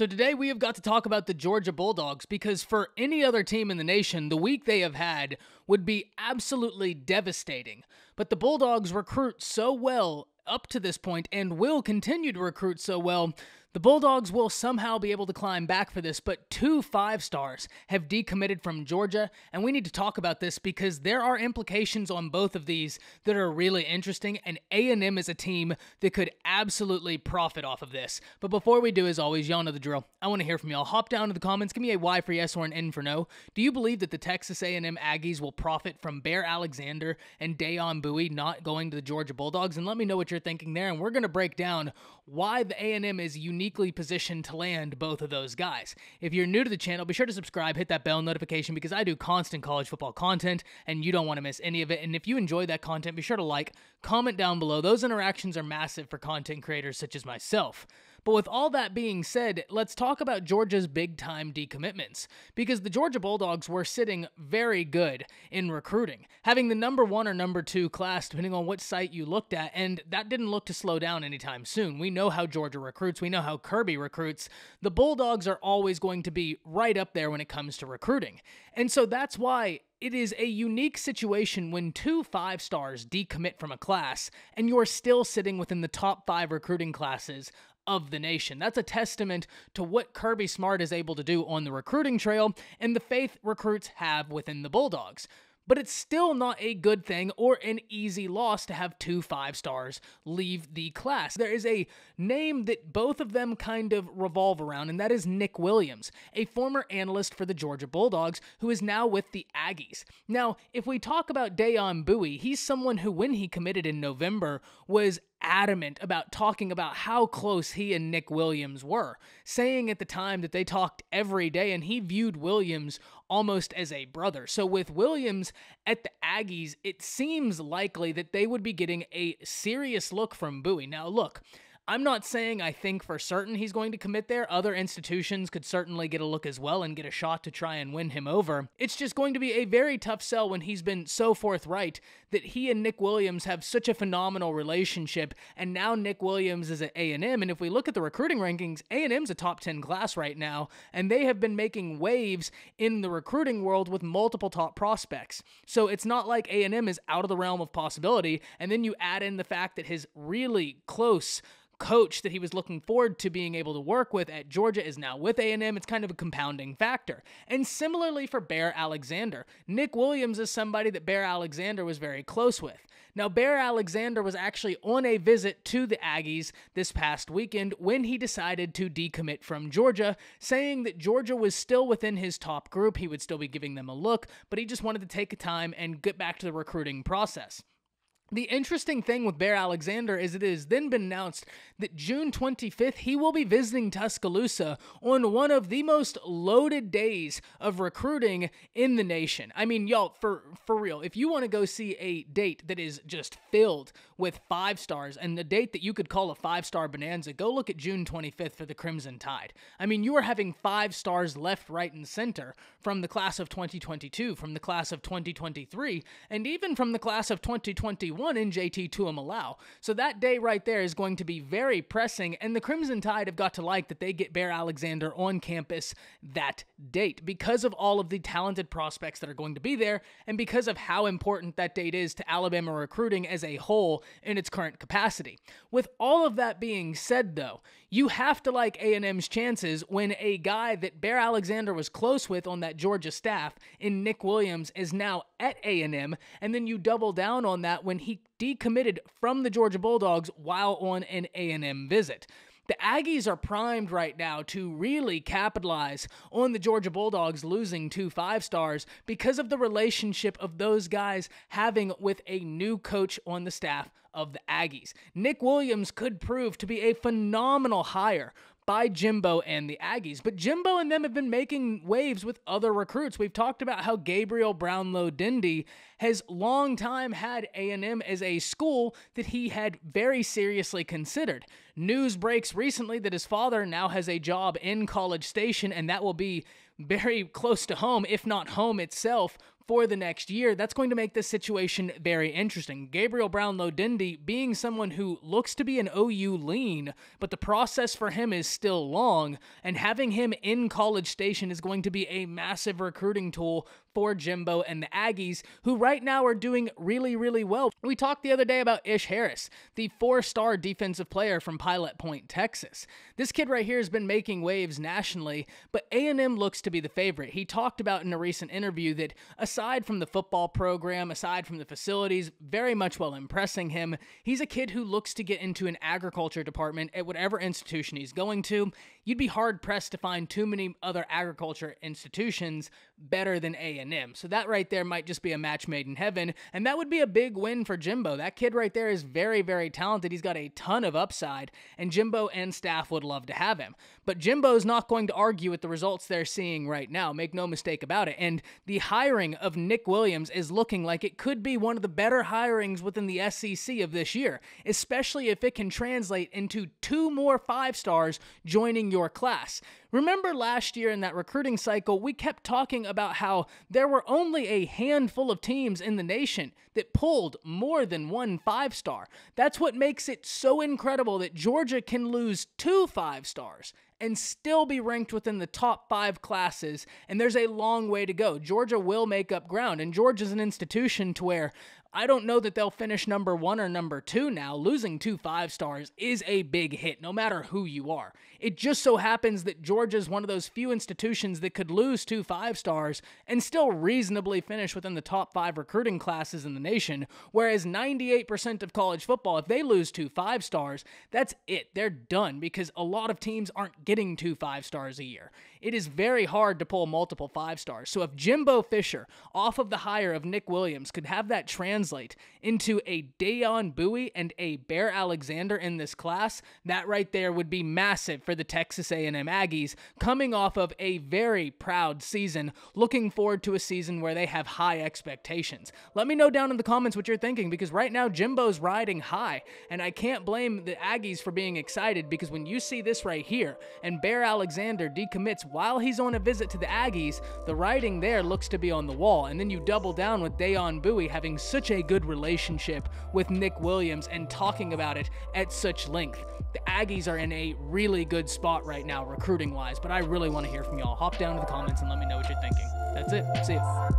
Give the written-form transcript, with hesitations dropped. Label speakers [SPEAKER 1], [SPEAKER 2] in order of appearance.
[SPEAKER 1] So today we have got to talk about the Georgia Bulldogs because for any other team in the nation, the week they have had would be absolutely devastating. But the Bulldogs recruit so well up to this point and will continue to recruit so well, the Bulldogs will somehow be able to climb back for this, but 2 5-stars have decommitted from Georgia, and we need to talk about this because there are implications on both of these that are really interesting, and A&M is a team that could absolutely profit off of this. But before we do, as always, y'all know the drill. I want to hear from y'all. Hop down to the comments, give me a Y for yes or an N for no. Do you believe that the Texas A&M Aggies will profit from Bear Alexander and Dayon Bowie not going to the Georgia Bulldogs? And let me know what you're thinking there, and we're going to break down why the A&M is uniquely positioned to land both of those guys. If you're new to the channel, be sure to subscribe, hit that bell notification because I do constant college football content and you don't want to miss any of it. And if you enjoy that content, be sure to like, comment down below. Those interactions are massive for content creators such as myself. But with all that being said, let's talk about Georgia's big-time decommitments, because the Georgia Bulldogs were sitting very good in recruiting, having the number 1 or number 2 class, depending on which site you looked at, and that didn't look to slow down anytime soon. We know how Georgia recruits. We know how Kirby recruits. The Bulldogs are always going to be right up there when it comes to recruiting. And so that's why it is a unique situation when 2 5-stars decommit from a class and you're still sitting within the top 5 recruiting classes of the nation. That's a testament to what Kirby Smart is able to do on the recruiting trail and the faith recruits have within the Bulldogs. But it's still not a good thing or an easy loss to have 2 5-stars leave the class. There is a name that both of them kind of revolve around, and that is Nick Williams, a former analyst for the Georgia Bulldogs who is now with the Aggies. Now, if we talk about Dayon Bowie, he's someone who, when he committed in November, was adamant about talking about how close he and Nick Williams were, saying at the time that they talked every day and he viewed Williams almost as a brother. So with Williams at the Aggies, it seems likely that they would be getting a serious look from Bowie. Now look, I'm not saying I think for certain he's going to commit there. Other institutions could certainly get a look as well and get a shot to try and win him over. It's just going to be a very tough sell when he's been so forthright that he and Nick Williams have such a phenomenal relationship, and now Nick Williams is at A&M, and if we look at the recruiting rankings, A&M's a top 10 class right now, and they have been making waves in the recruiting world with multiple top prospects. So it's not like A&M is out of the realm of possibility, and then you add in the fact that his really close coach that he was looking forward to being able to work with at Georgia is now with A&M. It's kind of a compounding factor. And similarly for Bear Alexander, Nick Williams is somebody that Bear Alexander was very close with. Now, Bear Alexander was actually on a visit to the Aggies this past weekend when he decided to decommit from Georgia, saying that Georgia was still within his top group. He would still be giving them a look, but he just wanted to take time and get back to the recruiting process. The interesting thing with Bear Alexander is it has then been announced that June 25th, he will be visiting Tuscaloosa on one of the most loaded days of recruiting in the nation. I mean, y'all, for real, if you want to go see a date that is just filled with 5-stars and the date that you could call a 5-star bonanza, go look at June 25th for the Crimson Tide. I mean, you are having 5-stars left, right, and center from the class of 2022, from the class of 2023, and even from the class of 2021. In JT Tuimalau. So that day right there is going to be very pressing, and the Crimson Tide have got to like that they get Bear Alexander on campus that date because of all of the talented prospects that are going to be there and because of how important that date is to Alabama recruiting as a whole in its current capacity. With all of that being said, though, you have to like A&M's chances when a guy that Bear Alexander was close with on that Georgia staff in Nick Williams is now at A&M, and then you double down on that when he decommitted from the Georgia Bulldogs while on an A&M visit. The Aggies are primed right now to really capitalize on the Georgia Bulldogs losing 2 5-stars because of the relationship of those guys having with a new coach on the staff of the Aggies. Nick Williams could prove to be a phenomenal hire by Jimbo and the Aggies. But Jimbo and them have been making waves with other recruits. We've talked about how Gabriel Brownlow-Dindy has long time had A&M as a school that he had very seriously considered. News breaks recently that his father now has a job in College Station, and that will be very close to home, if not home itself, for the next year, that's going to make this situation very interesting. Gabriel Brownlow-Dindy being someone who looks to be an OU lean, but the process for him is still long, and having him in College Station is going to be a massive recruiting tool for Jimbo and the Aggies, who right now are doing really, really well. We talked the other day about Ish Harris, the 4-star defensive player from Pilot Point, Texas. This kid right here has been making waves nationally, but A&M looks to be the favorite. He talked about in a recent interview that aside from the football program, aside from the facilities, very much well impressing him, he's a kid who looks to get into an agriculture department at whatever institution he's going to. You'd be hard-pressed to find too many other agriculture institutions better than A&M. So that right there might just be a match made in heaven, and that would be a big win for Jimbo. That kid right there is very, very talented. He's got a ton of upside, and Jimbo and staff would love to have him. But Jimbo's not going to argue with the results they're seeing right now. Make no mistake about it. And the hiring of Nick Williams is looking like it could be one of the better hirings within the SEC of this year, especially if it can translate into 2 more 5-stars joining your class. Remember last year in that recruiting cycle, we kept talking about how there were only a handful of teams in the nation that pulled more than 1 5-star. That's what makes it so incredible that Georgia can lose 2 5-stars and still be ranked within the top 5 classes, and there's a long way to go. Georgia will make up ground, and Georgia's an institution to where I don't know that they'll finish number 1 or number 2 now. Losing 2 5-stars is a big hit, no matter who you are. It just so happens that Georgia's one of those few institutions that could lose 2 5-stars and still reasonably finish within the top 5 recruiting classes in the nation, whereas 98% of college football, if they lose 2 5-stars, that's it. They're done, because a lot of teams aren't getting 2 5-stars a year. It is very hard to pull multiple 5-stars. So if Jimbo Fisher, off of the hire of Nick Williams, could have that translate into a Dayon Bowie and a Bear Alexander in this class, that right there would be massive for the Texas A&M Aggies, coming off of a very proud season, looking forward to a season where they have high expectations. Let me know down in the comments what you're thinking, because right now Jimbo's riding high, and I can't blame the Aggies for being excited, because when you see this right here, and Bear Alexander decommits while he's on a visit to the Aggies, the writing there looks to be on the wall, and then you double down with Dayon Bowie having such a good relationship with Nick Williams and talking about it at such length. The Aggies are in a really good spot right now recruiting-wise, but I really want to hear from y'all. Hop down to the comments and let me know what you're thinking. That's it. See ya.